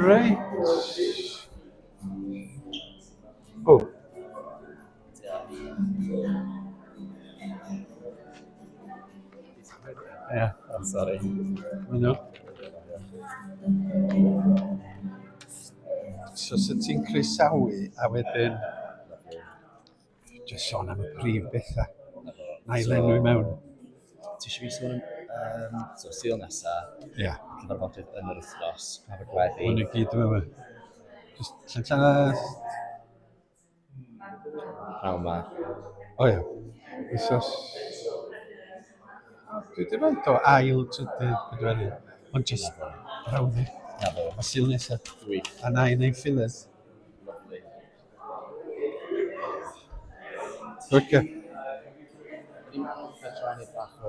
Right. Oh, yeah. I'm sorry. I know. So sut ti'n croesawu a wedyn just sôn am y prif bethau. Na i lenwi mewn. Ti eisiau fi sôn am Sul nesa, Ia. cyfarfodydd yn yr wythnos, pa fy gweddi. Hwn i gyd yma. Just llan Prawn ma. O ia. Wythnos. Dwi wedi rhaid o ail trydydd pedwerydd. Ond just brawddau. Na fo. A Sul nesa. Gwych. A na i neud fillers. Lovely. Rwyca. Fi'n meddwl bod rhaid i bach o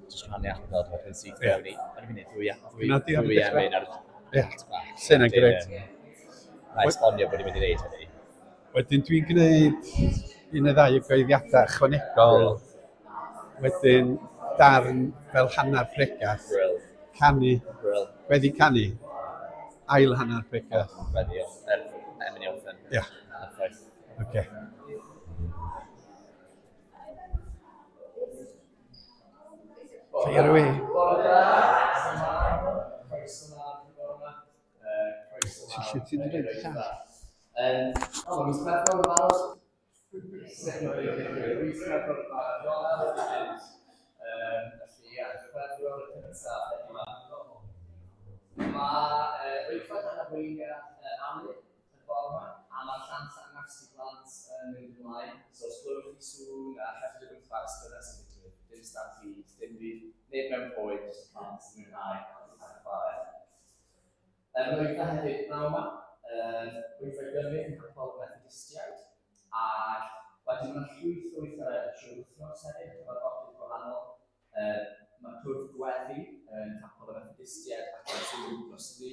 just rhannu adnod wedyn sydd fewn i. O'n i'n mynd i ddwy emyn ar Ie. Sy'n yn greit. Na esbonio bod i'n mynd i wneud hynny. Wedyn dwi'n gwneud un neu ddau o gweiddiadau ychwanegol. Wedyn darn fel hanner pregath. Brill. Canu. Brill. Wedi canu. Ail hanner pregath. Wedi o. Emyn i orffen. Ia. Perffaith. Oce. Fire away. Sut ti'n dweud llall? Mis Chwefror yn barod. Felly, ie, Chwefror y cyntaf yma. Mae Wythfed yn abwyniad Annu yn ffordd yma, a mae'r llans a nasti blant yn mynd ymlaen. So, os glywch chi sŵn a chefyd y gwythfed ystod sy'n digwydd, dim stampede, dim byd, neb mewn bwyd, jyst y plant yn mwynhau a chwarae. Mae Wythfed hefyd naw yma. Wythfed Gymru yn capel Methodistiaid, ac wedyn mae'n llwyth o weithiau trwy wythnos hefyd, cyfarfodydd gwahanol. Mae cwrdd gweddi yn capel Methodistiaid ac yn sŵn dros Lŷ.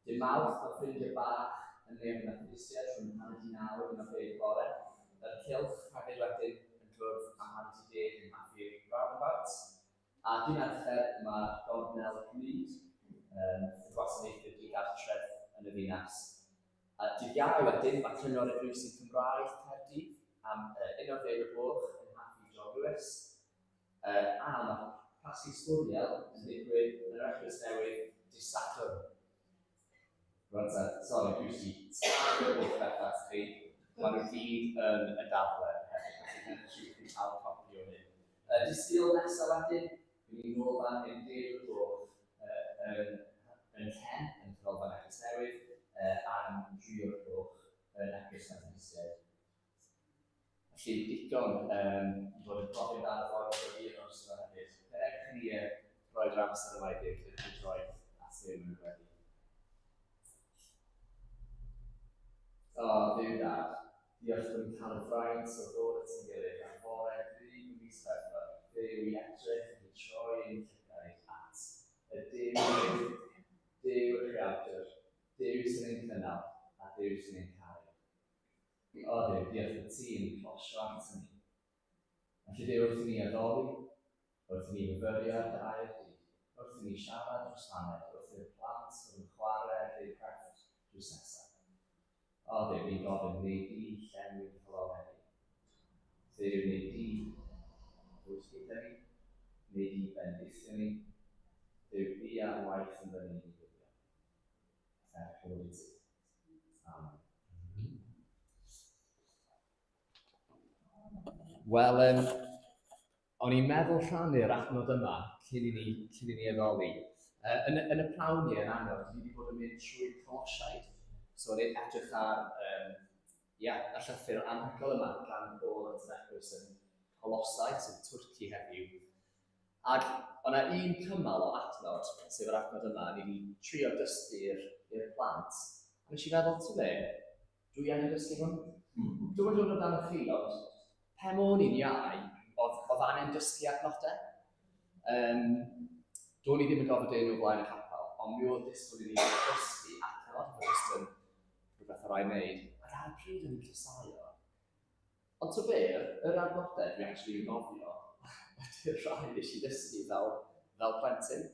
Dy Mawrth o ffrindiau bach yn neu Methodistiaid rhwng 9:30 a 11:00 bore. Yr Cylch hefyd wedyn yn cwrdd am 10:10 yn Matthew Roundabout. A dy Mercher mae Gornel Glyd yn gwasanaethu digartref yn y ddinas. Dydd Iau wedyn, mae cyngor eglwysi Cymraeg Caerdydd am 11:00 yn Matthew John Lewis. A mae Pasgu Sbwriel yn digwydd yn yr eglwys newydd Dydd Sadwrn. Rwan ta, sori, dwi eisiau wrth bethau chi. Mae nhw gyd yn y daflen hefyd, felly dwi'n siŵr chi'n cael copi o hyn. Dydd Sul nesaf wedyn, dwi'n nôl fan 10:00 yn Ken, yn Cynolfan Eglwys Newydd, am 3:00 yn Eglwys Methodistiaid. Felly, digon i fod yn gofyn dan y ffordd o hyn o'r ystod hefyd. Ewch chi roi'r amser yma i ddeg, ydych chi'n rhoi at ddim yn wedi. O, ddiw dad, diolch bod ni'n cael y fraint o ddod at ein gilydd am bore 3 mis Chwefror. Ddiw i edrych yn troi ein llygaid at y Duw y Creadur, Duw sy'n ein cynnal a Duw sy'n ein cael. O Duw, diolch y ti yn closio at ni. Felly Duw wrth i ni addoli, wrth i ni myfyrio ar dy air di, wrth i ni siarad dros hanner, wrth i'r plant fod yn chwarae i'r crefft drws nesaf. O Duw, ni'n gofyn, neu di llenwi'n clywed ni. Duw, neu di bwys gyda ni, neu di bendithio ni. Duw, di a waith yn fyny ni gyddio. Clywed i ti. Amen. Wel, o'n i'n meddwl rhannu'r adnod yma cyn i ni addoli. Yn y pnawn yn anodd, ni wedi bod yn mynd trwy'r Colosiaid. So, ni'n edrych ar y llythyr anhygoel yma gan Paul yn eglwys yn Colossae, sy'n Twrci heddiw. Ac o'na un cymal o adnod, sef yr adnod yma, ni wedi trio dysgu i'r plant. A nes i feddwl, ti'n be, dwi angen dysgu hwn? Dwi'n dod o dan y chi, ond pe mo'n i'n iau, oedd angen dysgu adnodau. Do'n i ddim yn gofod un o blaen y capel, ond mi oedd disgwyl i ni dysgu adnod, oedd jyst yn rhywbeth o rai wneud. Ac ar y pryd o'n i'n cysau o. Ond to be, yr adnodau dwi'n actually yn gofio, ydy'r rhai nes i dysgu fel plentyn.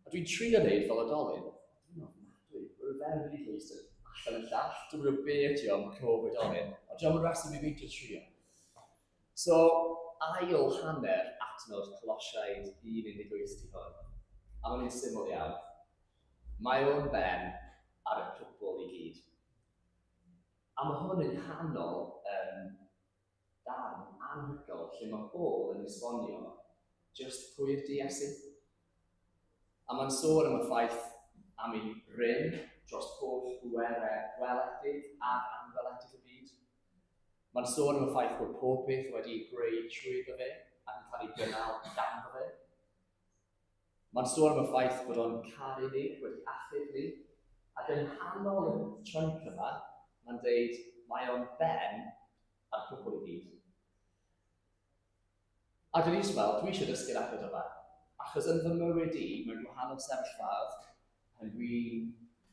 A dwi'n trio wneud fel oedolyn, dwi'n ofnadwy fewn wedi llwystyd allan y llall, dwi'n gwybod be ydi o'n Covid onyn, ond dwi'n mynd rhestr i beidio trio. So, ail hanner adnodd Colosiaid 1:18 di hwn, a mae'n un syml iawn. Mae o'n ben ar y cwbl i gyd. A mae hwn yn canol darn anhygoel lle mae Paul yn esbonio just pwy'r Iesu. A mae'n sôn am y ffaith am ei rym dros holl bwerau gweledig ac anweledig y byd. Mae'n sôn am y ffaith bod pob beth wedi greu trwy fe ac yn cael ei gynnal gan fe. Mae'n sôn am y ffaith bod o'n caru ni, wedi achub ni, ac yn hanol y trunk yma, mae'n dweud mae o'n ben ar cwbl i gyd. A dwi eisiau dysgu'r agor yma, achos yn fy mywyd i, mewn gwahanol sefyllfaoedd, pan dwi'n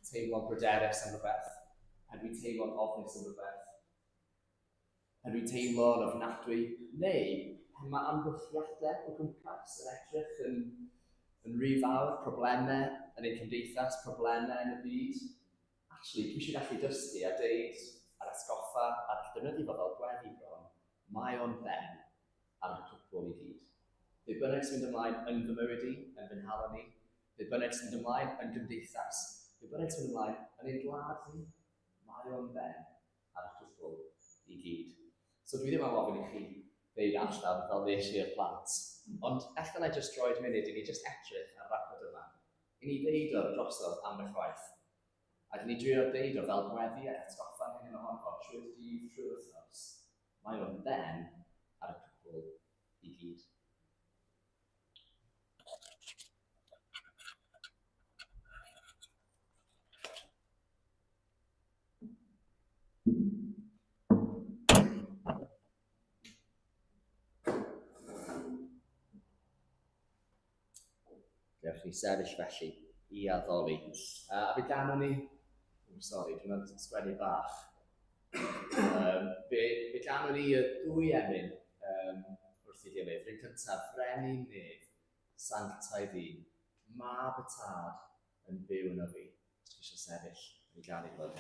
teimlo'n bryderus am rhywbeth, pan dwi'n teimlo'n ofnus am rhywbeth, pan dwi'n teimlo'n ofnadwy, neu pan mae amgylchiadau o gwmpas yn edrych yn rhy fawr, problemau yn ein cymdeithas, problemau yn y byd. Actually, dwi eisiau gallu dysgu a deud ar esgoffa a defnyddio fo fel gweddi bron, mae o'n ben ar y cwbl i gyd. Fe bynnag sy'n mynd ymlaen yn fy mywyd i, yn fy nhalon ni, fe bynnag sy'n mynd ymlaen yn gymdeithas, fe bynnag sy'n mynd ymlaen yn ein gwlad ni, mae o'n ben ar y cwbl i gyd. So dwi ddim yn ofyn i chi ddeud allan fel nes i'r plant, ond ella na just droed munud i ni just edrych ar rhagwyd yma, i ni ddeud o'r drosodd am y chwaith. A ni drio deud o fel gweddi a atgoffa'n hyn ohono trwy'r dydd, trwy'r wythnos. Mae o'n ben ar y cwbl i gyd. Gewch chi sefyll felly i addoli. A fe ganon ni, dwi'n sgwennu bach. Fe ganon ni y ddwy emyn wrth i gilydd. Rwy'n cyntaf, Frenin nef, sanctau ddyn, mab y tad yn byw yn o fi. Os chi eisiau sefyll, fe gan i fod.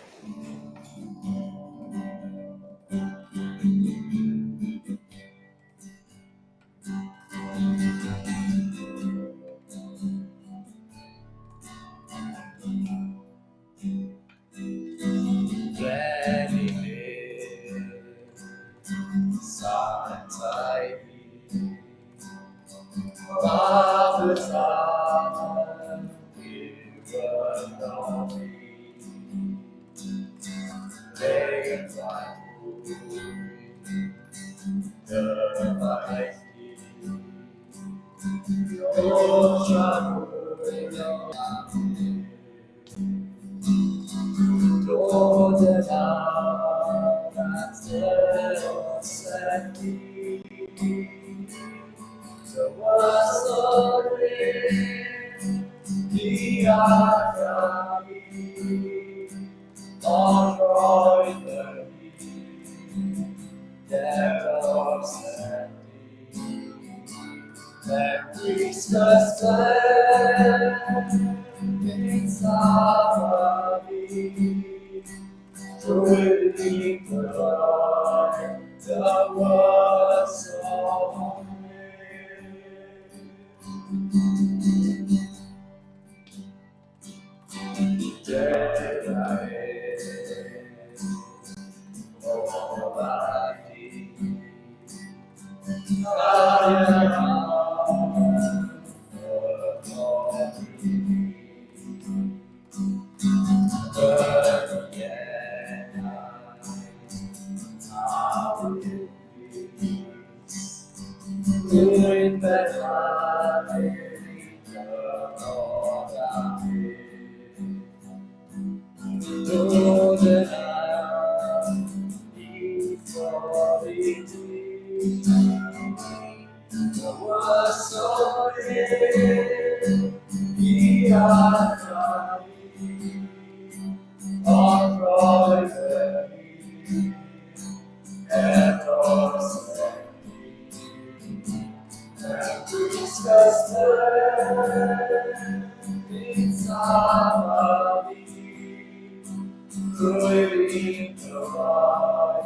Rwy'n clywai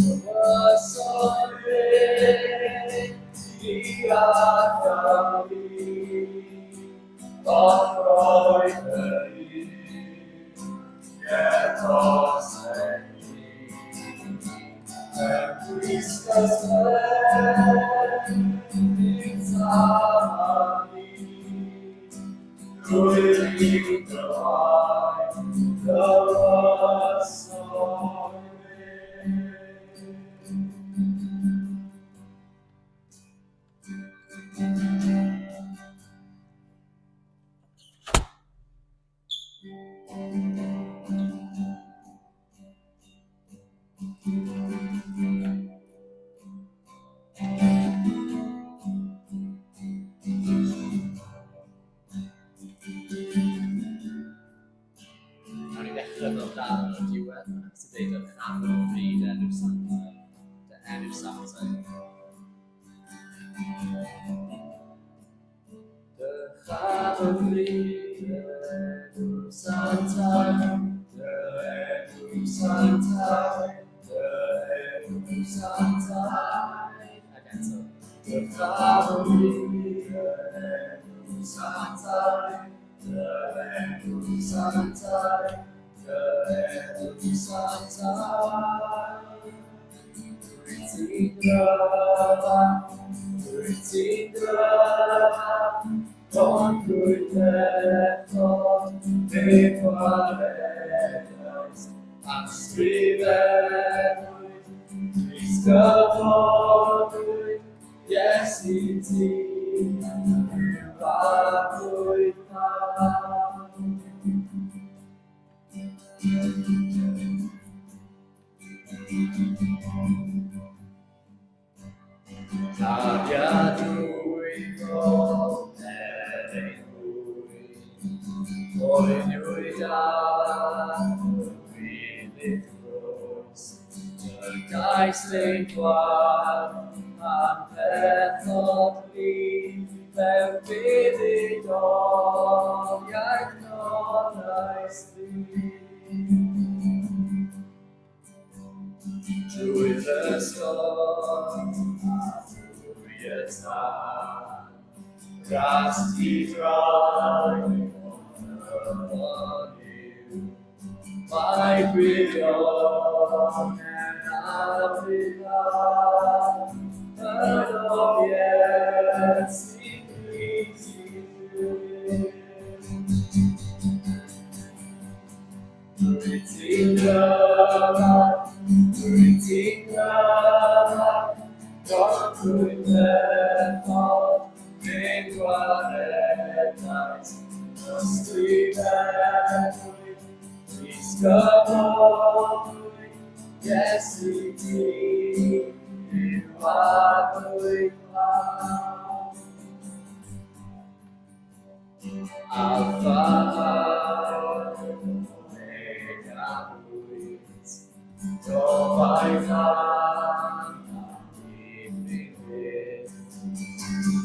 Dywysoedd ti adael fi, ond roedd etos Christus it's harmony. Rwy'n clywai dywysoedd. Nawn ni ddechrau fel dan o'r diwedd, sy'n dweud yn chafod o bryd enw'r santai. Dy enw'r santai. Dy chafod o bryd enw'r santai. Dy enw'r santai. Dy enw'r santai. Ac eto. Dy chafod o bryd enw'r santai. Dy enw'r santai. Dy enw'r santai. Rwy'n ti'n gryfach, rwy'n ti'n gryfach, ond rwy'n ethon nid waredais, ysgrifennwyd, disgyfodwyd, Iesu ti, yw'r arglwydd pawb. Cariadwyd o enwyd, oen ywyd ar wylydd grwys, y gais ein gwan am pethod li, mewn buddugoliaeth nodais li. Drwy'r ysgol a drwy y tân, ras ti draed o'n yw. Mae gwirion yn awyddau, yr ofied sy'n glis I ddweud. Rwy'n ti'n gryfach, rwy'n ti'n gryfach, ond rwy'n ethon nid waredais, ysgrifennwyd, disgyfodwyd, Iesu ti, yw'r arglwydd pawb. Alpha Omega wyt, gobaith am ddifrifyd.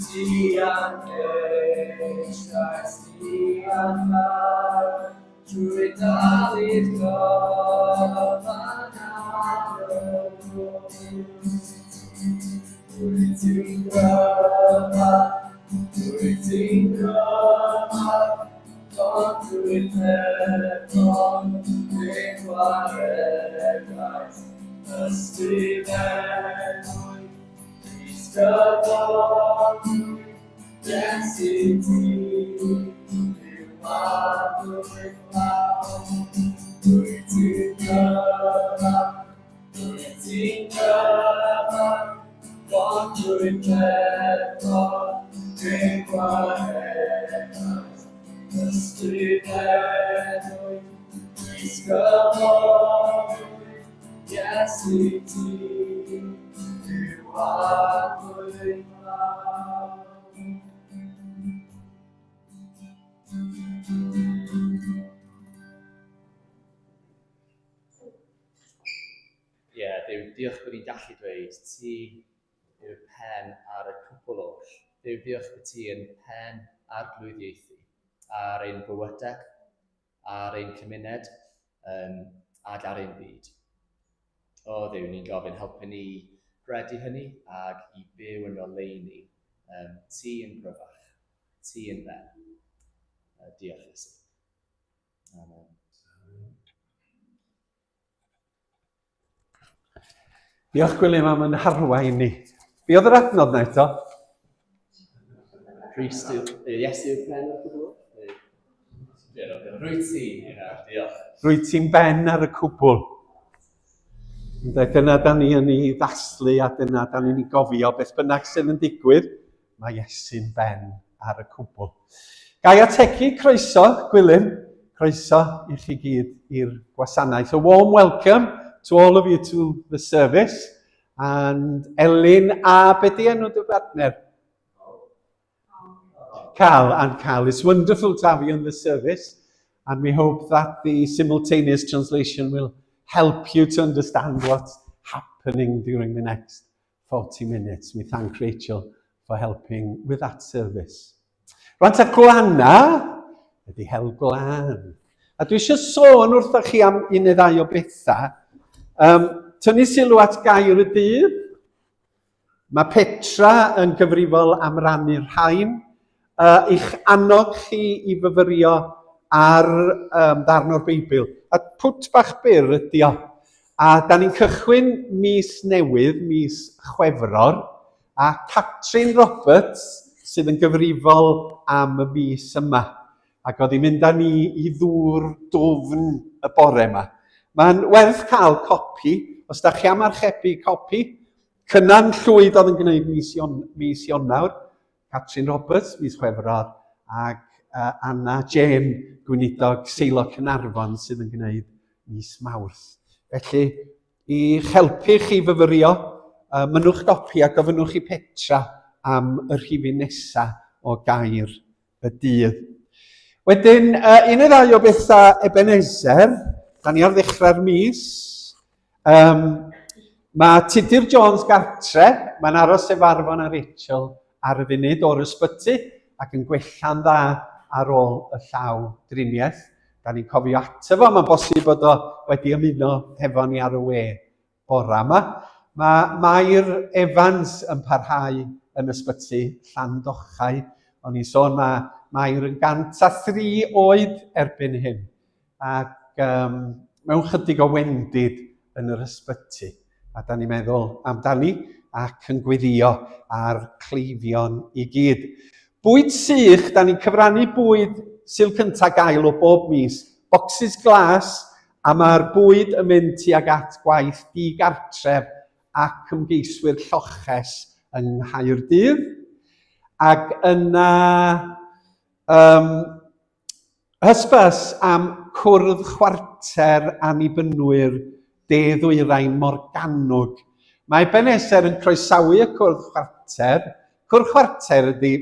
Ti am eisiau, ti am fawr, drwy Dafydd gyfan ar y drws. Rwy'n ti'n gryfach, rwy'n ti'n gryfach, ond rwy'n ethon nid waredais, ysgrifennwyd, disgyfodwyd, Iesu ti, yw'r arglwydd pawb. Rwy'n ti'n gryfach, rwy'n ti'n gryfach, ond rwy'n ethon nid waredais, ysgrifennwyd, disgyfodwyd, Iesu ti, yw'r arglwydd pawb. Duw, diolch bod ni'n gallu dweud ti yw'r pen ar y cwpl oll. Duw, diolch bod ti yn pen arglwyddiaethu ar ein bywydau, ar ein cymuned, ac ar ein byd. O Dduw, ni'n gofyn helpu ni gredu hynny ac i byw yn oleuni ti yn gryfach, ti yn ben. Diolch Iesu. Amen. Diolch Gwilym am yn harwain ni. Be oedd yr adnodd na eto? Iesu yw'r ben ar y cwbl? Rwyt ti, diolch. Rwyt ti'n ben ar y cwbl. Dyna da ni yn ei ddaslu a dyna da ni'n ei gofio beth bynnag sydd yn digwydd, mae Iesu'n ben ar y cwbl. Gai ategu croeso, Gwilym, croeso i chi gyd i'r gwasanaeth. A warm welcome to all of you to the service. And Elin, be di enw dy partner? Carl. It's wonderful to have you in the service. And we hope that the simultaneous translation will help you to understand what's happening during the next 40 minutes. We thank Rachel for helping with that service. Rwan ta glanna, ydy hel glan. A dwi eisiau sôn wrthoch chi am un neu ddau o bethau. Tynnu sylw at gair y dydd. Mae Petra yn gyfrifol am rannu'r rhain. I'ch annog chi i fyfyrio ar ddarn o'r Beibl. A pwt bach byr ydi o. A da ni'n cychwyn mis newydd, mis Chwefror, a Catrin Roberts sydd yn gyfrifol am y mis yma. Ac oedd hi'n mynd â ni i ddŵr dwfn y bore yma. Mae'n werth cael copi. Os da chi am archebu copi, Cynan Llwyd oedd yn gwneud mis Ionawr, Catrin Roberts, mis Chwefror, ac Anna Jane, gweinidog Seilo Cynarfon, sydd yn gwneud mis Mawrth. Felly, i helpu chi fyfyrio, mynwch gopi a gofynnwch i Petra am y rhifin nesaf o gair y dydd. Wedyn, un neu ddau o bethau Ebenezer, da ni ar ddechrau'r mis. Mae Tudur Jones gartre, mae'n aros efarfon a Rachel ar y funud o'r ysbyty ac yn gwella'n dda ar ôl y llaw driniaeth. Da ni'n cofio ateb o, mae'n bosib bod o wedi ymuno hefo ni ar y we bora yma. Mae Mair Evans yn parhau yn ysbyty Llandochau. O'n i'n sôn mae Mair yn 103 oed erbyn hyn. Ac mewn chydig o wendid yn yr ysbyty. A da ni'n meddwl amdani ac yn gweddio ar cleifion i gyd. Bwyd sych, da ni'n cyfrannu bwyd sy'n cyntaf gael o bob mis. Bocsys glas, a mae'r bwyd yn mynd tuag at gwaith digartref ac ymgeiswyr lloches yng Nghaerdydd. Ac yna hysbys am cwrdd chwarter annibynwyr De-ddwyrain Morgannwg. Mae Ebenezer yn croesawu y cwrdd chwarter. Cwrdd chwarter ydy,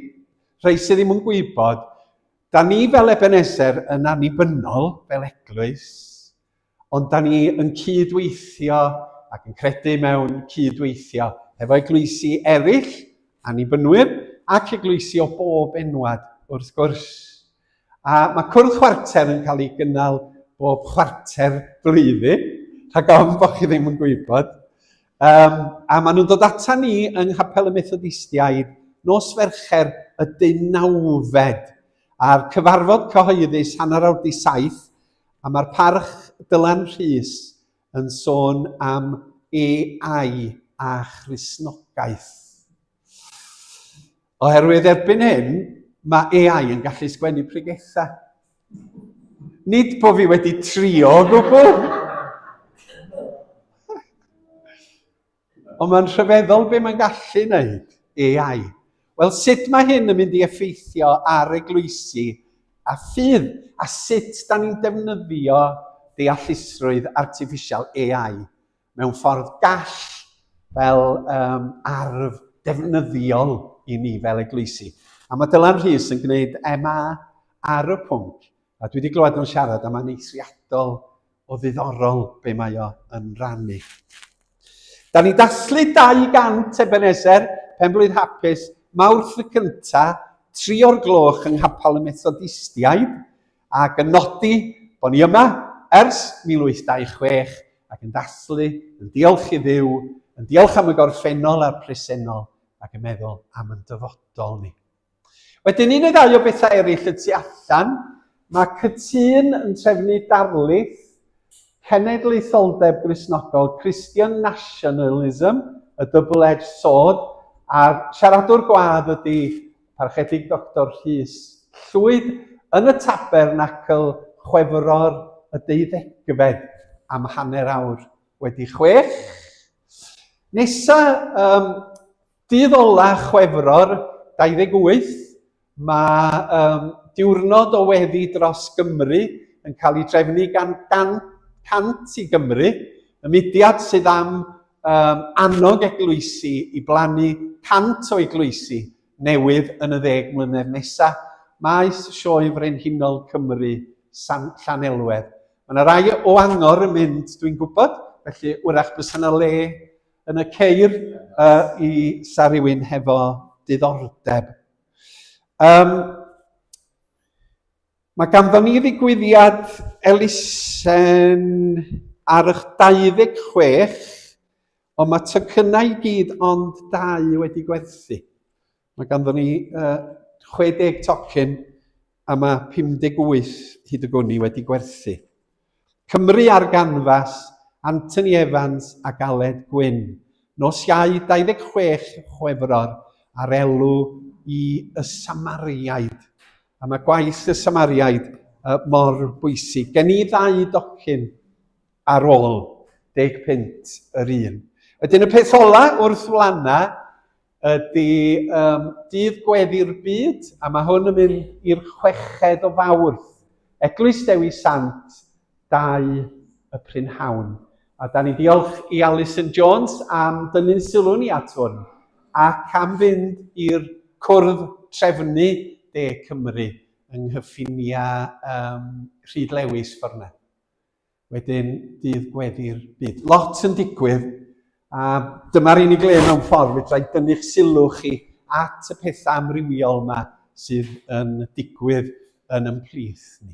rhai sydd ddim yn gwybod, da ni fel Ebenezer yn annibynnol, fel eglwys, ond da ni yn cydweithio ac yn credu mewn cydweithio efo eglwysi eraill, annibynwyr, ac eglwysi o bob enwad wrth gwrs. A mae cwrdd chwarter yn cael ei gynnal bob chwarter blwyddyn, rhag ofn bod chi ddim yn gwybod. A maen nhw'n dod ata ni yng Nghapel y Methodistiaid nos Fercher y 19. A'r cyfarfod cyhoeddus hanner awr 7, a mae'r parch Dylan Rhys yn sôn am AI a Christnogaeth. Oherwydd erbyn hyn, mae AI yn gallu sgwennu pregethau. Nid bod fi wedi trio o gwbl. Ond mae'n rhyfeddol be mae'n gallu wneud, AI. Wel, sut mae hyn yn mynd i effeithio ar eglwysi a ffydd, a sut da ni'n defnyddio deallusrwydd artiffisial AI mewn ffordd gall fel arf defnyddiol i ni fel eglwysi. A mae Dylan Rhys yn gwneud MA ar y pwnc. A dwi wedi glywed nhw'n siarad, a mae'n eithriadol o ddiddorol be mae o yn rannu. Da ni dathlu 200 Ebenezer, Penblwydd Hapus, Mawrth y cynta 3 o'r gloch yng Nghapel y Methodistiaid ac yn nodi bod ni yma ers 1826 ac yn dathlu, yn diolch i Dduw, yn diolch am y gorffennol a'r presennol ac yn meddwl am yn dyfodol ni. Wedyn un neu ddau o bethau eraill y tu allan, mae cytun yn trefnu darlith cenedlaetholdeb Gristnogol, Christian Nationalism, y double-edged sword, a'r siaradwr gwadd ydy parchedig Dr Rhys Llwyd yn y Tabernacl Chwefror y 12fed am hanner awr wedi 6. Nesa, dydd ola Chwefror 28, mae diwrnod o weddi dros Gymru yn cael ei drefnu gan 100 i Gymru, y mudiad sydd am annog eglwysi i blannu 100 o eglwysi newydd yn y 10 mlynedd nesaf. Maes Sioe Frenhinol Cymru, Llanelwedd. Mae yna rai o angor yn mynd, dwi'n gwybod, felly wrach bys yna le yn y ceir i sa rywun hefo diddordeb. Mae ganddo ni ddigwyddiad elusen ar eich 26, ond mae tocynnau i gyd ond 2 wedi gwerthu. Mae ganddo ni 60 tocyn a mae 58 hyd y gwni wedi gwerthu. Cymru ar ganfas, Anthony Evans a Galed Gwyn. Nos Iau 26 Chwefror ar elw i y Samariaid. A mae gwaith y Samariaid mor bwysig. Gen i 2 docyn ar ôl 10 punt yr un. Wedyn y peth ola wrth flanna ydy dydd gweddi'r byd, a mae hwn yn mynd i'r 6 o Fawrth. Eglwys Dewi Sant 2 y Prynhawn. A da ni diolch i Alison Jones am dynnu'n sylw ni at hwn, ac am fynd i'r cwrdd trefnu De Cymru yng Nghyffinia Rhyd Lewis ffordd. Wedyn dydd gweddi'r byd. Lot yn digwydd, a dyma'r unig le mewn ffordd fedra i dynnu'ch sylw chi at y pethau amrywiol yma sydd yn digwydd yn ymplith ni.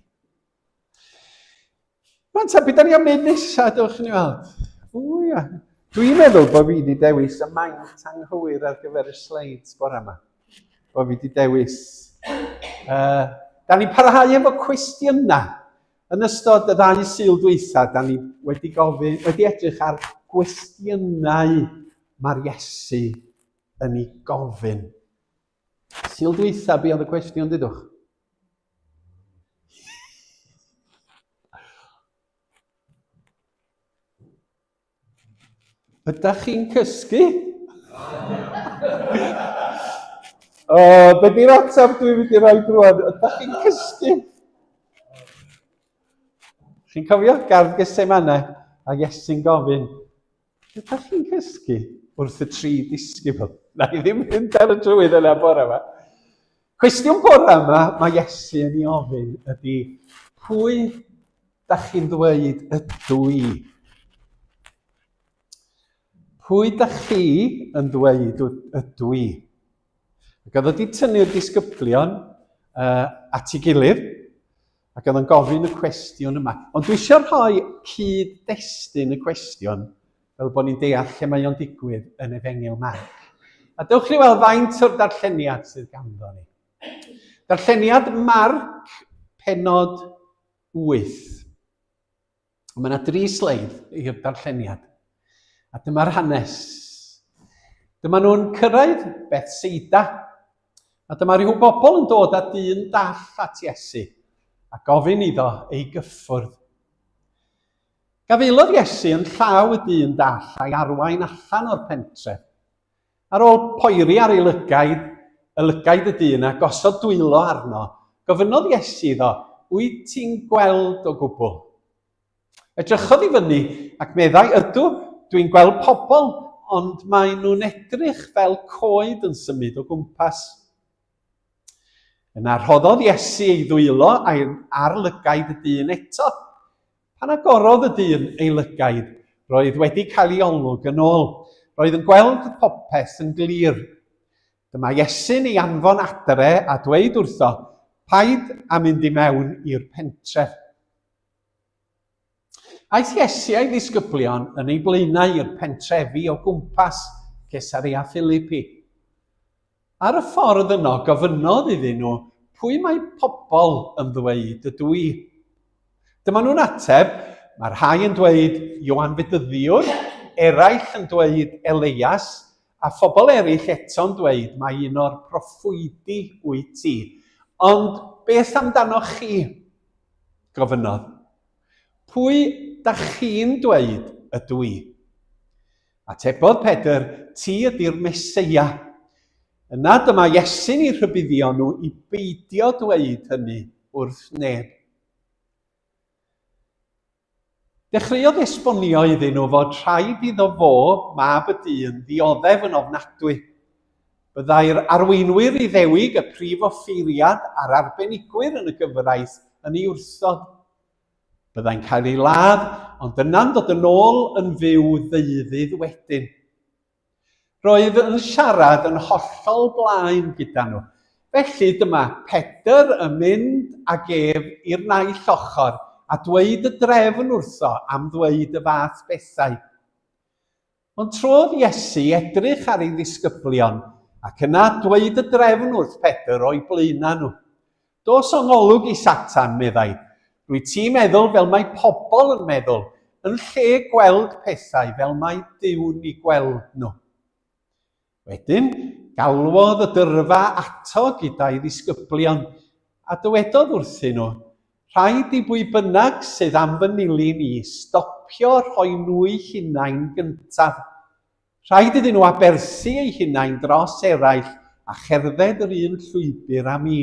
Mae'n tebyg, da ni am wneud nesaf, dewch ni weld. Ww, dwi'n meddwl bod fi wedi dewis y maint anghywir ar gyfer y sleids bore yma. Bod fi wedi dewis. Da ni'n parhau efo cwestiynau. Yn ystod y 2 sul dwytha, da ni wedi edrych ar gwestiynau mae'r Iesu yn ei gofyn. Sul dwytha, be oedd y cwestiwn, dydwch? Ydych chi'n cysgu? Be di'r ateb dwi'n mynd i roi drwan? Ydych chi'n cysgu? Chi'n cofio gardd Gesemane a Iesu'n gofyn, ydych chi'n cysgu wrth y 3 disgybl? Na i ddim mynd ar y trywydd yna bore yma. Cwestiwn bore yma mae Iesu yn ei ofyn ydy, pwy dach chi'n dweud ydw i? Pwy dach chi yn dweud ydw i? Ac oedd wedi tynnu'r disgyblion at ei gilydd, ac oedd yn gofyn y cwestiwn yma. Ond dwi eisiau rhoi cyd-destun y cwestiwn, fel bod ni'n deall lle mae o'n digwydd yn Efengyl Marc. A dewch chi weld faint o'r darlleniad sydd ganddo ni. Darlleniad Marc penod 8. Mae yna 3 sleid i'r darlleniad. A dyma'r hanes. Dyma nhw'n cyrraedd Bethsaida. A dyma rhyw bobl yn dod â dyn dall at Iesu a gofyn iddo ei gyffwrdd. Gafaelodd Iesu yn llaw y dyn dall a'i arwain allan o'r pentref. Ar ôl poeri ar ei lygaid y dyn a gosod dwylo arno, gofynodd Iesu iddo, wyt ti'n gweld o gwbl? Edrychodd i fyny ac meddai, ydw, dwi'n gweld pobl, ond maen nhw'n edrych fel coed yn symud o gwmpas. Yna rhoddodd Iesu ei ddwylo ar lygaid y dyn eto. Pan agorodd y dyn ei lygaid, roedd wedi cael ei olwg yn ôl. Roedd yn gweld y popeth yn glir. Dyma Iesu'n ei anfon adre a dweud wrtho, paid a mynd i mewn i'r pentref. Aeth Iesu a'i ddisgyblion yn ei blaenau i'r pentrefi o gwmpas Cesaria Philippi. Ar y ffordd yno gofynnodd iddyn nhw pwy mae pobl yn ddweud ydw i. Dyma nhw'n ateb, mae rhai yn dweud Ioan Fedyddiwr, eraill yn dweud Elias, a phobl eraill eto'n dweud mae un o'r proffwydi wyt ti. Ond beth amdano chi? Gofynnodd. Pwy da chi'n dweud ydw i? Atebodd Pedr, ti ydy'r Meseia. Yna dyma Iesu'n ei rhybuddio nhw i beidio dweud hynny wrth neb. Dechreuodd esbonio iddyn nhw fod rhaid iddo fo, mab y dyn, ddioddef yn ofnadwy. Byddai'r arweinwyr i ddewig y prif offeiriad a'r arbenigwyr yn y gyfraith yn ei wrthod. Byddai'n cael ei ladd, ond yna'n dod yn ôl yn fyw ddeuddydd wedyn. Roedd yn siarad yn hollol blaen gyda nhw. Felly dyma Pedr yn mynd ag ef i'r naill ochr a dweud y drefn wrtho am ddweud y fath bethau. Ond trodd Iesu edrych ar ei ddisgyblion ac yna dweud y drefn wrth Pedr o'i blaenau nhw. Dos o'n olwg i Satan, meddai. Rwy ti'n meddwl fel mae pobl yn meddwl, yn lle gweld pethau fel mae Duw'n ei gweld nhw. Wedyn, galwodd y dyrfa ato gyda'i ddisgyblion a dywedodd wrthyn nhw, rhaid i bwy bynnag sydd am fy nilyn i stopio rhoi nhw'i hunain gyntaf. Rhaid iddyn nhw aberthu eu hunain dros eraill a cherdded yr un llwybr am i.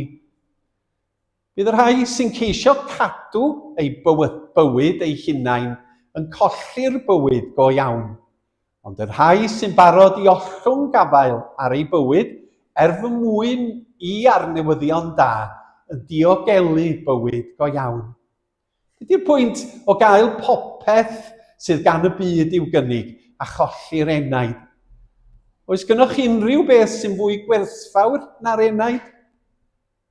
Bydd y rhai sy'n ceisio cadw eu bywyd eu hunain yn colli'r bywyd go iawn. Ond y rhai sy'n barod i ollwng gafael ar ei bywyd fy mwyn i arnewyddion da yn diogelu bywyd go iawn. Ydy'r pwynt o gael popeth sydd gan y byd i'w gynnig a cholli'r enaid? Oes gennych chi unrhyw beth sy'n fwy gwerthfawr na'r enaid?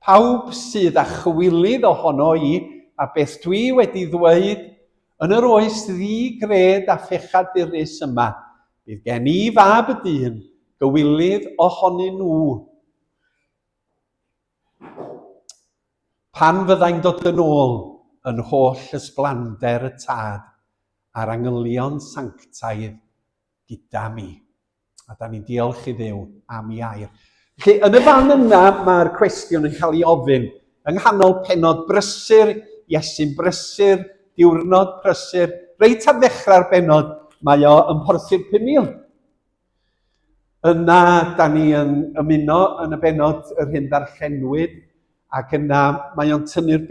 Pawb sydd â chywilydd ohono i a beth dwi wedi ddweud yn yr oes ddi-gred a phechadurus yma, bydd gen i fab y dyn gywilydd ohonyn nhw. Pan fyddai'n dod yn ôl yn holl ysblander y tad a'r angylion sanctaidd gyda mi. A da ni'n diolch i Dduw am ei air. Felly, yn y fan yna mae'r cwestiwn yn cael ei ofyn yng nghanol pennod brysur, Iesu'n brysur, diwrnod prysur. Reit ar ddechrau'r bennod, mae o yn Porthu'r 5,000. Yna, da ni yn ymuno yn y bennod yr hyn ddarllenwyd, ac yna mae o'n tynnu'r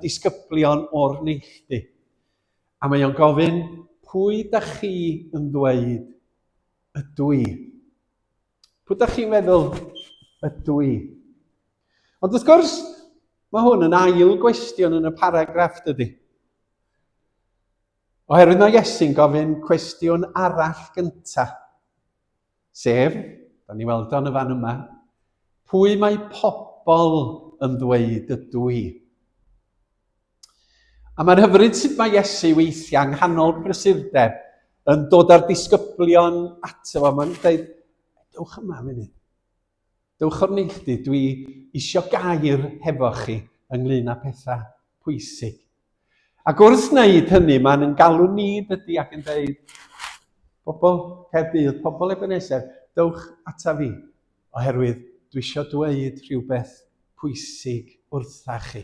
disgyblion o'r neilltu. A mae o'n gofyn, pwy da chi yn dweud ydw i? Pwy da chi'n meddwl ydw i? Ond wrth gwrs, mae hwn yn ail gwestiwn yn y paragraff, dydy. Oherwydd mae Iesu'n gofyn cwestiwn arall gyntaf. Sef, da ni weld o'n y fan yma, pwy mae pobl yn dweud ydw i? A mae'n hyfryd sut mae Iesu weithiau yng nghanol brysurdeb yn dod â'r disgyblion ato fo. Mae'n dweud, dewch yma munud. Dewch o'r neilltu, dwi isio gair hefo chi ynglyn â pethau pwysig. Ac wrth wneud hynny, mae'n galw ni dydy ac yn dweud, pobl Caerdydd, pobl Ebenezer, dewch ata fi, oherwydd dwi isio dweud rhywbeth pwysig wrtha chi.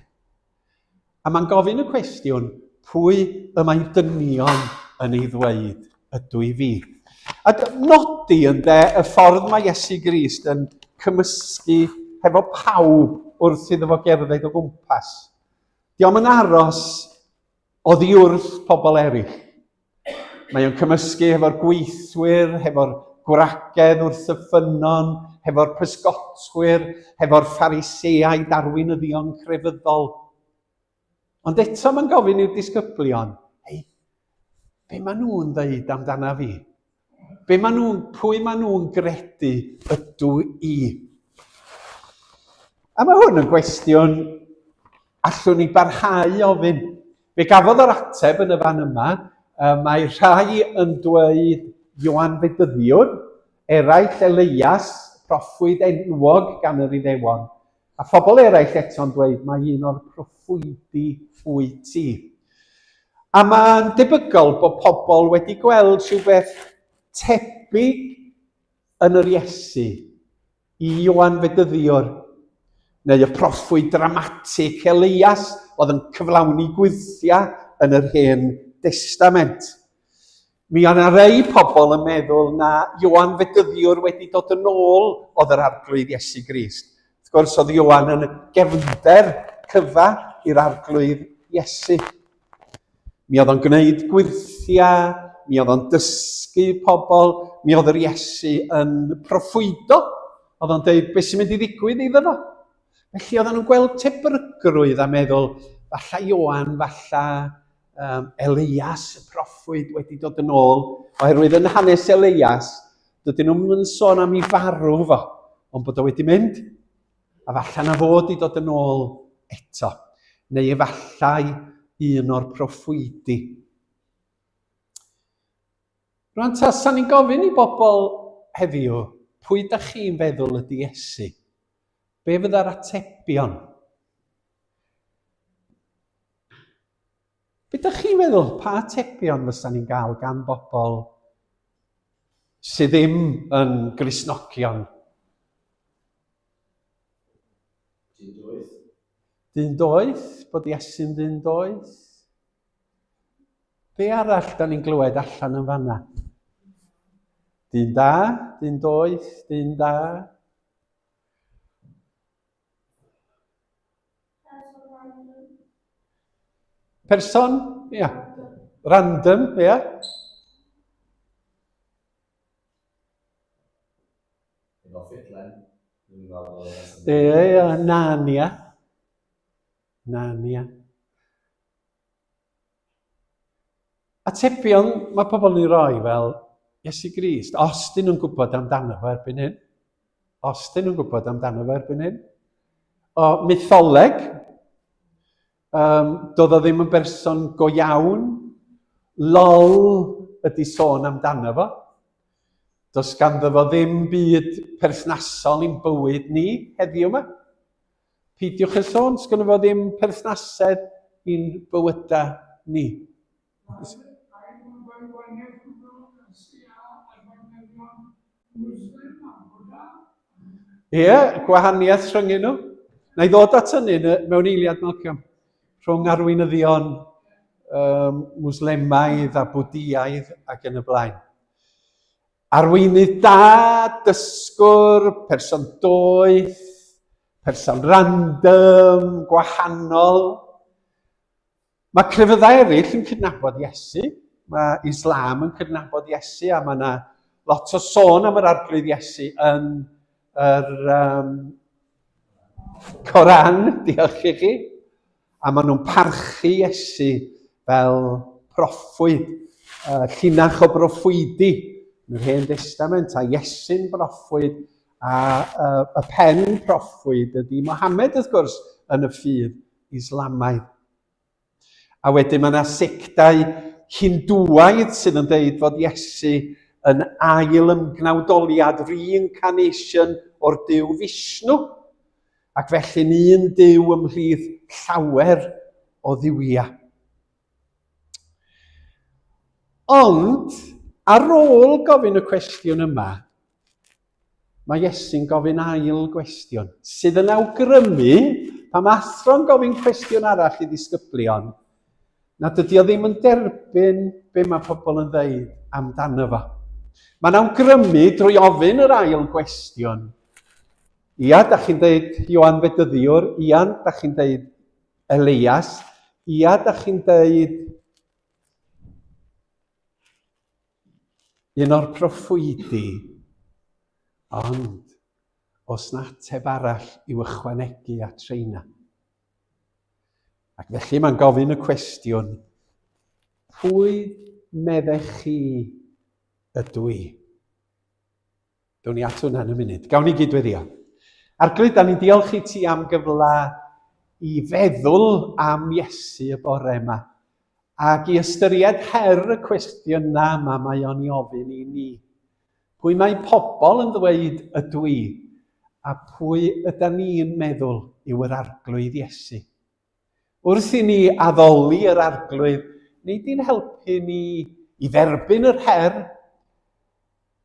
A mae'n gofyn y cwestiwn, pwy y mae dynion yn ei ddweud ydw i fi? A nodi y ffordd mae Iesu Grist yn cymysgu hefo pawb wrth iddo fo gerdded o gwmpas. Diom yn aros oddi wrth pobl eraill. Mae o'n cymysgu hefo'r gweithwyr, hefo'r gwragedd wrth y ffynon, hefo'r pysgotwyr, hefo'r phariseaid arweinyddion crefyddol. Ond eto mae'n gofyn i'r disgyblion, hei, be maen nhw'n dweud amdana fi? pwy maen nhw'n gredu ydw i? A mae hwn yn gwestiwn allwn ni barhau ofyn. Fe gafodd yr ateb yn y fan yma, mae rhai yn dweud Ioan Fedyddiwr, eraill Elias, proffwyd enwog gan yr Iddewon, a phobl eraill eto'n dweud mae un o'r proffwydi wyt ti. A mae'n debygol bod pobl wedi gweld rhywbeth tebyg yn yr Iesu i Ioan Fedyddiwr, neu y proffwyd dramatig Elias oedd yn cyflawni gwyddiau yn yr Hen Testament. Mi oedd yna rei pobl yn meddwl na Ioan Fedyddiwr wedi dod yn ôl oedd yr arglwydd Iesu Grist. Wrth gwrs, oedd Ioan yn gefnder cyfa i'r arglwydd Iesu. Mi oedd o'n gwneud gwyddiau, mi oedd o'n dysgu pobl, mi oedd yr Iesu yn proffwydo. Oedd o'n dweud beth sy'n mynd i ddigwydd iddo fo. Felly oedd nhw'n gweld tebrygrwydd a meddwl, falla Ioan, falla Elias, y proffwyd wedi dod yn ôl, oherwydd yn hanes Elias, dydyn nhw'n sôn am ei farw fo, ond bod o wedi mynd, a falla na fod i dod yn ôl eto, neu efallai un o'r proffwydi. Rwan ta, sa'n ni'n gofyn i bobl heddiw, pwy ydych chi'n feddwl ydi Iesu? Be fydda'r atebion? Be ydych chi'n meddwl, pa atebion fysa ni'n gael gan bobl sydd ddim yn Gristnogion? Dyn doeth. Dyn doeth, bod Iesu'n dyn doeth. Be arall da ni'n glywed allan yn fanna? Dyn da, dyn doeth, dyn da. Person, ia. Random, ia. Efo ffidlen. Ia, Narnia. Narnia. Atebion mae pobl yn ei roi fel Iesu Grist, os dyn nhw'n gwybod amdano fo erbyn hyn. Os dyn nhw'n gwybod amdano fo erbyn hyn. O mytholeg, doedd o ddim yn berson go iawn, lol ydi sôn amdano fo. Does ganddo fo ddim byd perthnasol i'n bywyd ni heddiw yma. Peidiwch yn sôn, sgynno fo ddim perthnasedd i'n bywydau ni. Ie, gwahaniaeth rhwng nhw. Na i ddod at hynny mewn eiliad, Malcolm, rhwng arweinyddion Mwslemaidd a Bwdhiaidd ac yn y blaen. Arweinydd da, dysgwr, person doeth, person random, gwahanol. Mae crefyddau eraill yn cydnabod Iesu, mae Islam yn cydnabod Iesu, a mae yna lot o sôn am yr arglwydd Iesu yn yr Coran, diolch i chi, a maen nhw'n parchu Iesu fel proffwyd, llinach o broffwydi yn yr Hen Testament, a Iesu'n broffwyd, a y pen proffwyd ydy Mohammed, wrth gwrs, yn y ffydd Islamaidd. A wedyn mae yna sectau Hindwaidd sydd yn dweud fod Iesu yn ail ymgnawdoliad, reincarnation o'r Duw Vishnu, ac felly'n un Duw ymhlith llawer o dduwiau. Ond, ar ôl gofyn y cwestiwn yma, mae Iesu'n gofyn ail gwestiwn, sydd yn awgrymu, pam athro'n gofyn cwestiwn arall i ddisgyblion, na dydy o ddim yn derbyn be mae pobl yn dweud amdano fo. Mae'n awgrymu drwy ofyn yr ail gwestiwn. Ia, da chi'n dweud Ioan Fedyddiwr, ia, da chi'n dweud Elias, ia, da chi'n dweud un o'r proffwydi, ond os na ateb arall i'w ychwanegu at reina. Ac felly mae'n gofyn y cwestiwn, pwy meddech chi ydw i? Gawn ni at hwnna yn y munud. Gawn ni gydweddio. Arglwydd, da ni'n diolch i ti am gyfle i feddwl am Iesu y bore yma. Ac i ystyried her y cwestiynau yma mae o'n i ofyn i ni. Pwy mae pobl yn ddweud ydw i? A pwy ydyn ni'n meddwl yw yr arglwydd Iesu? Wrth i ni addoli yr arglwydd, nid i'n helpu ni i dderbyn yr her,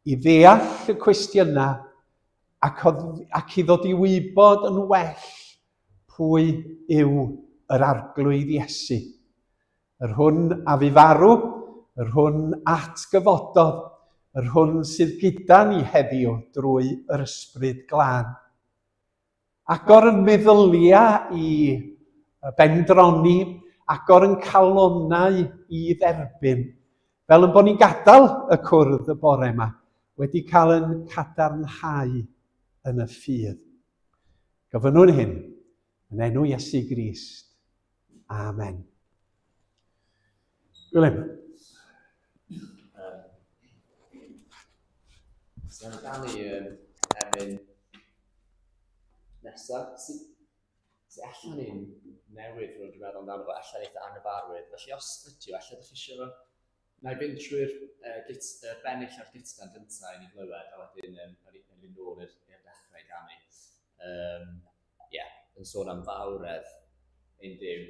i ddeall y cwestiynau, ac i ddod i wybod yn well pwy yw yr arglwydd Iesu. Yr hwn a fu farw, yr hwn atgyfododd, yr hwn sydd gyda ni heddiw drwy yr ysbryd glân. Agor yn meddyliau i bendroni, agor yn calonnau i dderbyn, fel yn bod ni'n gadael y cwrdd y bore yma, wedi cael yn cadarnhau yn y ffydd. Gofynnwn hyn, yn enw Iesu Grist. Amen. Gwilym. So amdani emyn nesaf, sy'n allan ni'n newydd rwy'n meddwl amdano fo, allan eitha angyfarwydd. Felly os ydyw, allan ydych chi eisiau na i fynd trwy'r bennill ar gitdan gyntaf i ni glywed, a wedyn mynd nôl i'r dechrau i ganu. Yn sôn am fawredd ein Duw.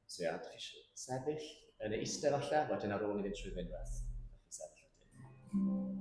So ydych chi eisiau sefyll yn y eistedd falle, wedyn ar ôl i fynd trwy'r unwaith. Ydych chi sefyll wedyn.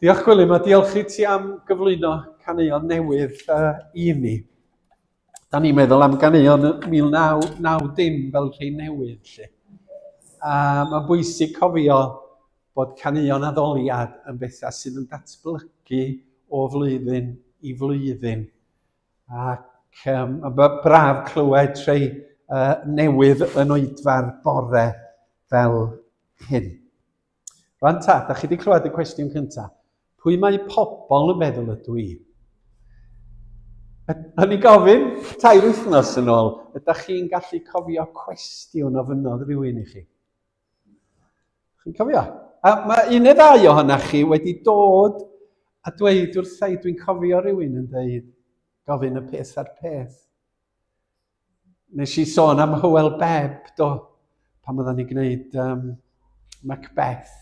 Diolch Gwilym, a diolch i ti am gyflwyno caneuon newydd i ni. Da ni'n meddwl am ganeuon 1990 fel rhai newydd. Mae'n bwysig cofio bod caneuon addoliad yn bethau sydd yn datblygu o flwyddyn i flwyddyn. Ac mae'n braf clywed rhai newydd yn oedfa'r bore fel hyn. Rwan ta, da chi wedi clywed y cwestiwn cyntaf. Pwy mae pobl yn meddwl ydw i? O'n i gofyn 2 wythnos yn ôl, ydych chi'n gallu cofio cwestiwn o fynodd rhywun i chi? Chi'n cofio? A mae un neu 2 ohonoch chi wedi dod a dweud wrthai dwi'n cofio rhywun yn dweud gofyn y peth a'r peth. Nes i sôn am Hywel Beb, do, pan oedden ni'n gwneud Macbeth.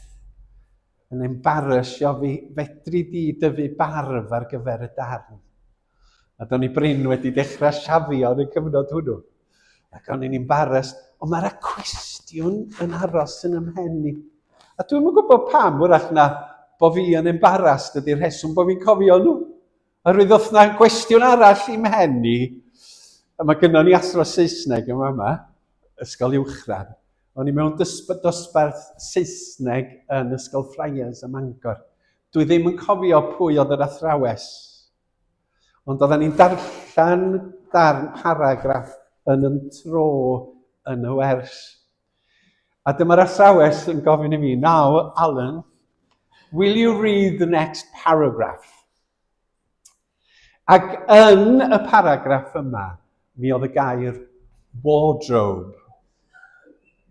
Yn embarrasio fi, fedri di dyfu barf ar gyfer y darn. A do'n i brin wedi dechrau siafio yn y cyfnod hwnnw. Ac o'n i'n embarras, ond mae'r cwestiwn yn aros yn ymhenni. A dwi'n yn gwybod pam, wrach na, bod fi yn embarras ydy'r rheswm bod fi'n cofio nhw. Oherwydd oedd na gwestiwn arall i'm henni, a mae gynnon ni athro Saesneg yma, ysgol uwchradd. O'n i mewn dosbarth Saesneg yn ysgol Friars ym Mangor. Dwi ddim yn cofio pwy oedd yr athrawes. Ond oedden ni'n darllen darn paragraff yn tro yn y wers. A dyma'r athrawes yn gofyn i mi, now, Alan, will you read the next paragraph? Ac yn y paragraff yma, mi oedd y gair wardrobe.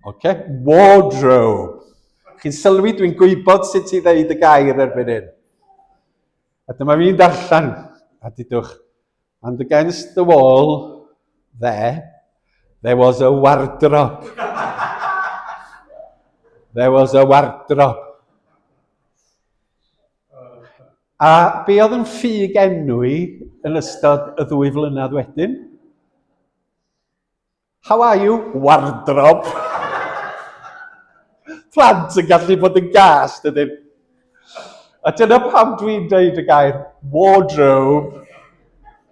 Wardrobe. Chi'n sylwi, dwi'n gwybod sut i ddeud y gair erbyn hyn. A dyma fi'n darllen, a dydwch, and against the wall, there was a wardrobe. There was a wardrobe. A be oedd yn ffug enwi yn ystod y 2 flynedd wedyn? How are you? Wardrobe. Plant yn gallu bod yn gas, dydyn. A dyna pam dwi'n dweud y gair wardrobe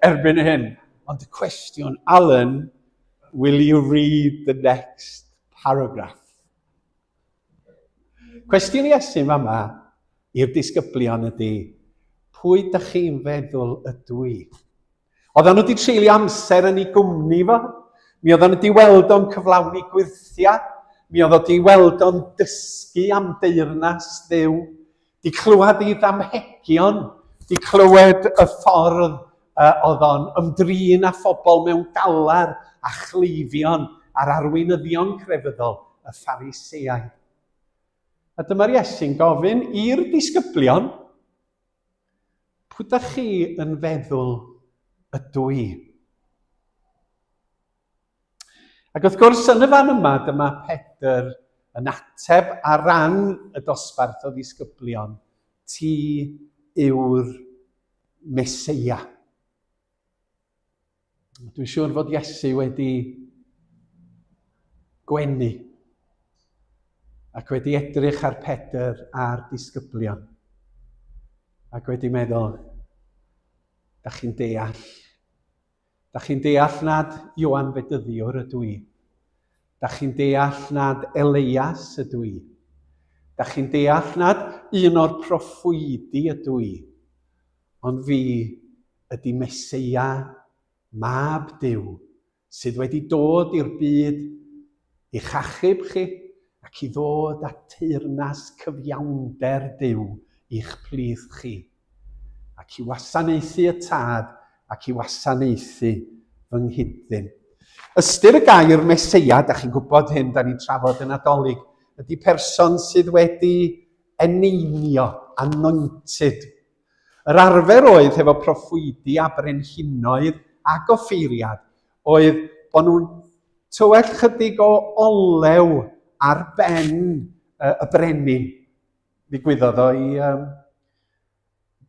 erbyn hyn. Ond y cwestiwn, Alan, will you read the next paragraph? Cwestiwn Iesu yma i'r disgyblion ydy, pwy ydych chi'n feddwl ydw i? Oedden nhw wedi treulio amser yn ei gwmni fo, mi oedden nhw wedi weld o'n cyflawni gwirthia, mi oedd wedi weld o'n dysgu am deyrnas Dduw, di clywed ei ddamhegion, di clywed y ffordd oedd o'n ymdrin â phobl mewn galar a chleifion a'r arweinyddion crefyddol, y Pharisëau. A dyma'r Iesu'n gofyn i'r disgyblion, pwy ydych chi yn feddwl ydw i? Ac wrth gwrs, yn y fan yma, dyma Pedr yn ateb ar ran y dosbarth o ddisgyblion, ti yw'r Meseia. Dwi'n siŵr fod Iesu wedi gwenu ac wedi edrych ar Pedr a'r disgyblion ac wedi meddwl, da chi'n deall. Da chi'n deall nad Ioan Fedyddiwr ydw i. Da chi'n deall nad Elias ydw i. Da chi'n deall nad un o'r proffwydi ydw i. Ond fi ydy Meseia, mab Duw, sydd wedi dod i'r byd i'ch achub chi ac i ddod â teyrnas cyfiawnder Duw i'ch plith chi, ac i wasanaethu y tad ac i wasanaethu fy nghydyn. Ystyr y gair Meseia, da chi'n gwybod hyn, da ni'n trafod yn Nadolig, ydy person sydd wedi eneinio, anointed. Yr arfer oedd efo proffwydi a brenhinoedd a goffeiriad oedd bod nhw'n tywed chydig o olew ar ben y brenin. Ddigwyddodd o i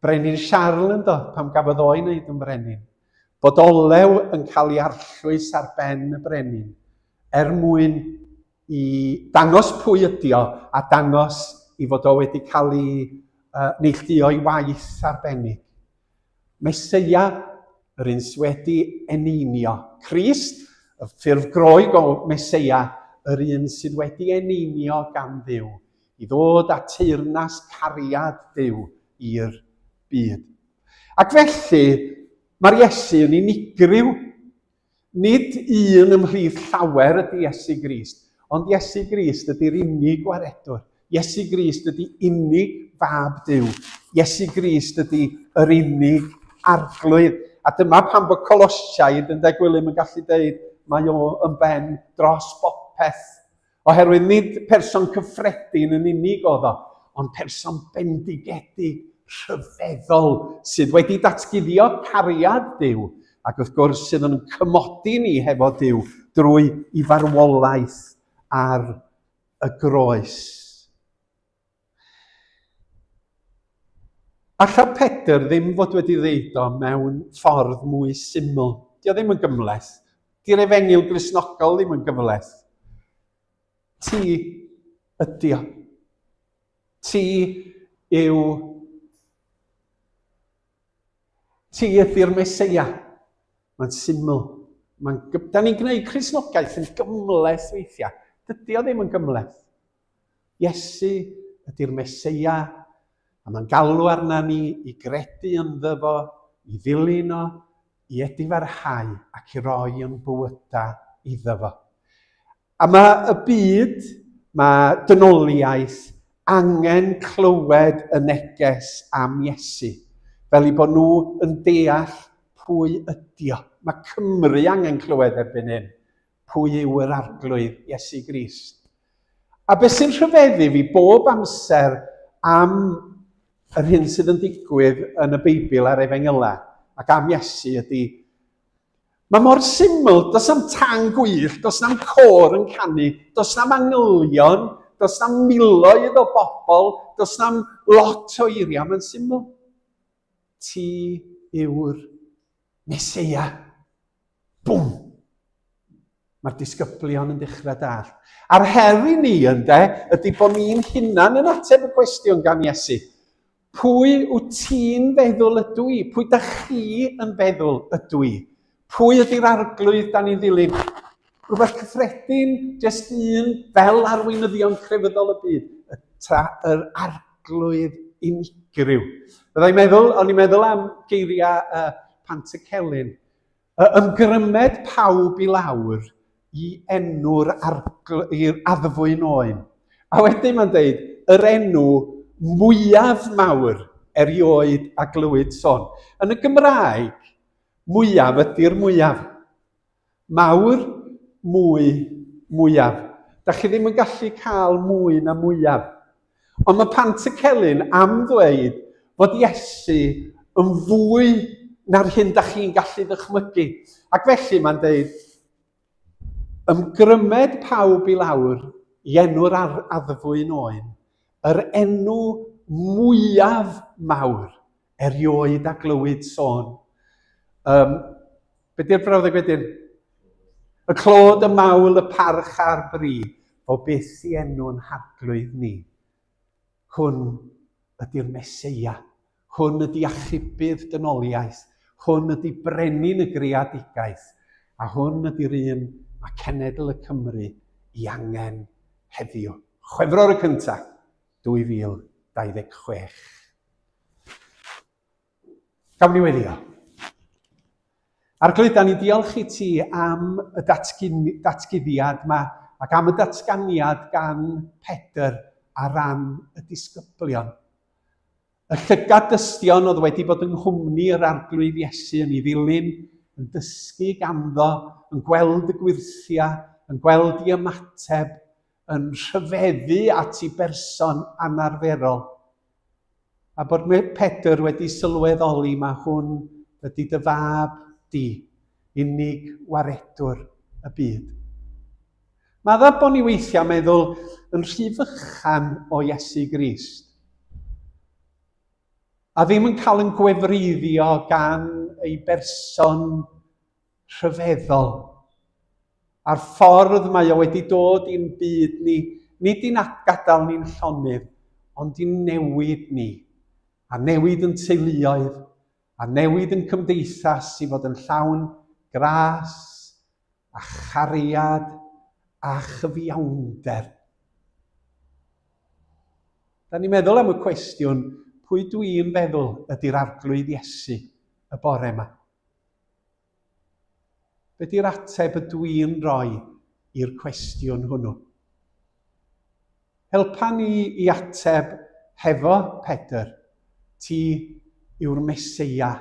brenin Charles yn dod, pam gafodd o'i wneud yn brenin. Bod olew yn cael ei arllwys ar ben y brenin mwyn i dangos pwy ydi o a dangos i fod o wedi cael ei neilltuo'i waith arbennig. Meseia, yr un sydd wedi eneinio. Crist, y ffurf groeg o Meseia, yr un sydd wedi eneinio gan Dduw, i ddod â teyrnas cariad Dduw i'r byd. Ac felly, mae'r Iesu yn unigryw. Nid un ymhlith llawer ydy Iesu Grist, ond Iesu Grist ydy'r unig waredwr. Iesu Grist ydy unig fab Duw. Iesu Grist ydy yr unig arglwydd. A dyma pan bod Colosiaid yn Gwilym yn gallu dweud mae o yn ben dros bopeth. Oherwydd nid person cyffredin yn unig oedd o, ond person bendigedig, rhyfeddol, sydd wedi datguddio cariad Duw, ac wrth gwrs sydd yn cymodi ni hefo Duw drwy ei farwolaeth ar y groes. Alla Pedr ddim fod wedi ddeud o mewn ffordd mwy syml. Dio ddim yn gymleth. Di'r Efengil Gristnogol ddim yn gymleth. Ti ydi o. Ti ydi'r Meseia. Mae'n syml. Da ni'n gwneud Cristnogaeth yn gymleth weithiau. Dydi o ddim yn gymleth. Iesu ydi'r Meseia, a mae'n galw arna ni i gredu ynddo fo, i ddilyn o, i edifarhau ac i roi yn bywydau iddo fo. A mae y byd, mae dynoliaeth angen clywed y neges am Iesu, fel i bod nhw yn deall pwy ydi o. Mae Cymru angen clywed erbyn hyn pwy yw yr arglwydd Iesu Grist. A beth sy'n rhyfeddu fi bob amser am yr hyn sydd yn digwydd yn y Beibl a'r Efengylau ac am Iesu ydy, mae mor syml, does na'm tan gwyllt, does na'm côr yn canu, does na'm angylion, does na'm miloedd o bobl, does na'm lot o eiriau, mae'n syml. Ti yw'r Meseia. Bwm! Mae'r disgyblion yn dechrau dall. A'r her i ni ydy bod ni'n hunan yn ateb y cwestiwn gan Iesu. Pwy wyt ti'n feddwl ydw i? Pwy da chi yn feddwl ydw i? Pwy ydy'r arglwydd da ni'n ddilyn? Rhywbeth cyffredin, jyst un fel arweinyddion crefyddol y byd. Yr arglwydd unigryw. O'n i'n meddwl am geiriau Pantycelyn. Ymgrymed pawb i lawr i enw'r addfwyn oen. A wedyn mae'n dweud, yr enw mwyaf mawr erioed a glywyd sôn. Yn y Gymraeg, mwyaf ydy'r mwyaf. Mawr, mwyaf. Da chi ddim yn gallu cael mwy na mwyaf. Ond mae Pantycelyn am ddweud fod Iesu yn fwy na'r hyn da chi'n gallu ddychmygu. Ac felly mae'n dweud, ymgrymed pawb i lawr i enw'r addfwyn oen, yr enw mwyaf mawr erioed a glywyd sôn. Be di'r brawddeg wedyn? Y clod, y mawl, y parch a'r bri, o beth i enw'n harglwydd ni. Hwn ydy'r Meseia. Hwn ydy achubydd dynoliaeth. Hwn ydy brenin y greadigaeth. A hwn ydy'r un mae cenedl y Cymru i angen heddiw. Chwefror y cyntaf, 2026. Gawn ni weddio. Arglwydd, da ni diolch i ti am y datguddiad yma ac am y datganiad gan Pedr ar ran y disgyblion. Y llygad dystion oedd wedi bod yng nghwmni'r arglwydd Iesu yn ei ddilyn, yn dysgu ganddo, yn gweld y gwirthia, yn gweld ei ymateb, yn rhyfeddu at ei berson anarferol. A bod Pedr wedi sylweddoli mae hwn ydy dy fab di, unig waredwr y byd. Mae dda bod ni weithiau meddwl yn rhy fychan o Iesu Grist, a ddim yn cael yn gwefreiddio gan ei berson rhyfeddol. A'r ffordd mae o wedi dod i'n byd ni, nid i'n gadael ni'n llonydd, ond i'n newid ni. A newid yn teuluoedd, a newid yn cymdeithas i fod yn llawn gras, a chariad, a chyfiawnder. Da ni'n meddwl am y cwestiwn, pwy dwi'n feddwl ydy'r arglwydd Iesu y bore yma? Be di'r ateb y dwi'n rhoi i'r cwestiwn hwnnw? Helpa ni i ateb hefo Pedr, ti yw'r Meseia,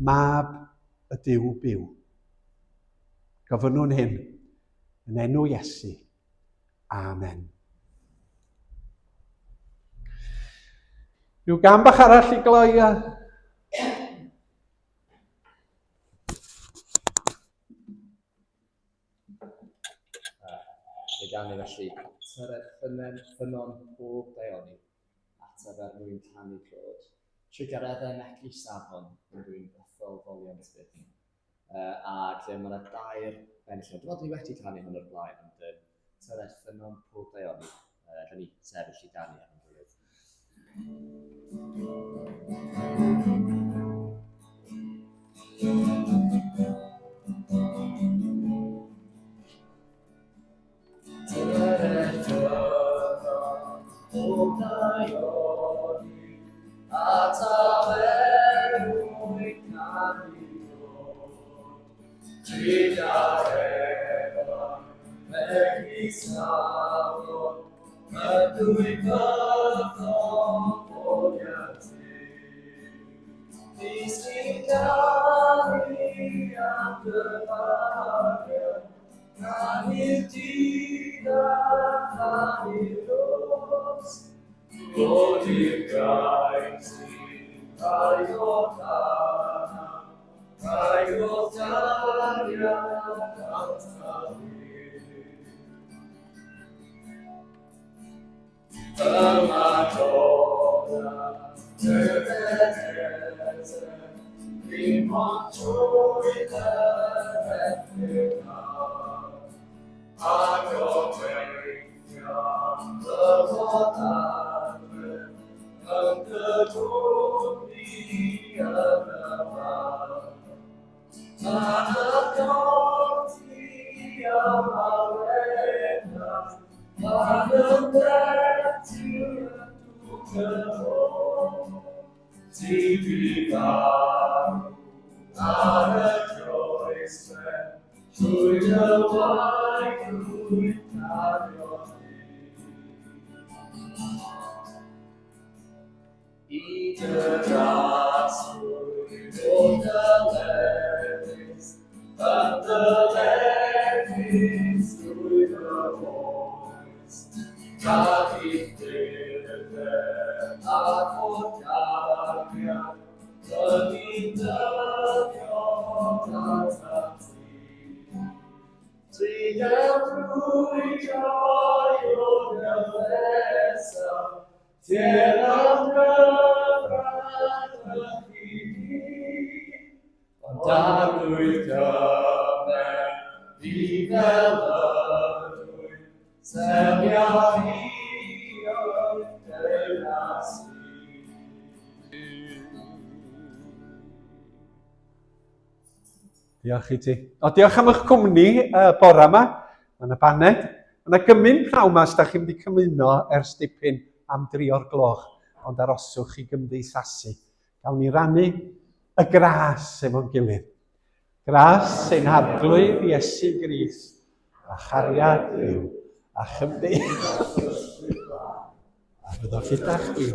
mab y Duw byw. Gofynnwn hyn, yn enw Iesu. Amen. Rhyw gam bach arall i gloi a... Fe gan ni felly tyred ffynon bob daioni at yr mwyn canu clod. Trwy gyrraedd megis safon yn dwi'n bethol foliant byth. Ac mae yna dair benillion. Dwi'n meddwl ni wedi canu hwn o'r blaen, ond tyred ffynon bob daioni. Da ni sefyll i ganu ar hyn rhywbeth. Trwy gael drwy joio Sydd am gyfradd y chi, ond arwydd gyfer fi fel ydwyn, sefia fi o'r dynas i. Diolch i ti. O, diolch am eich cwmni bore yma. Mae yna baned. Mae yna gymyn pnawn yma os da chi'n mynd i cymuno ers dipyn am 3 o'r gloch, ond aroswch i gymdeithasu. Gawn ni rannu y gras efo'n gilydd. Gras ein harglwydd Iesu Grist, a chariad Duw, a chymdeithas. A byddwch gyda chdi.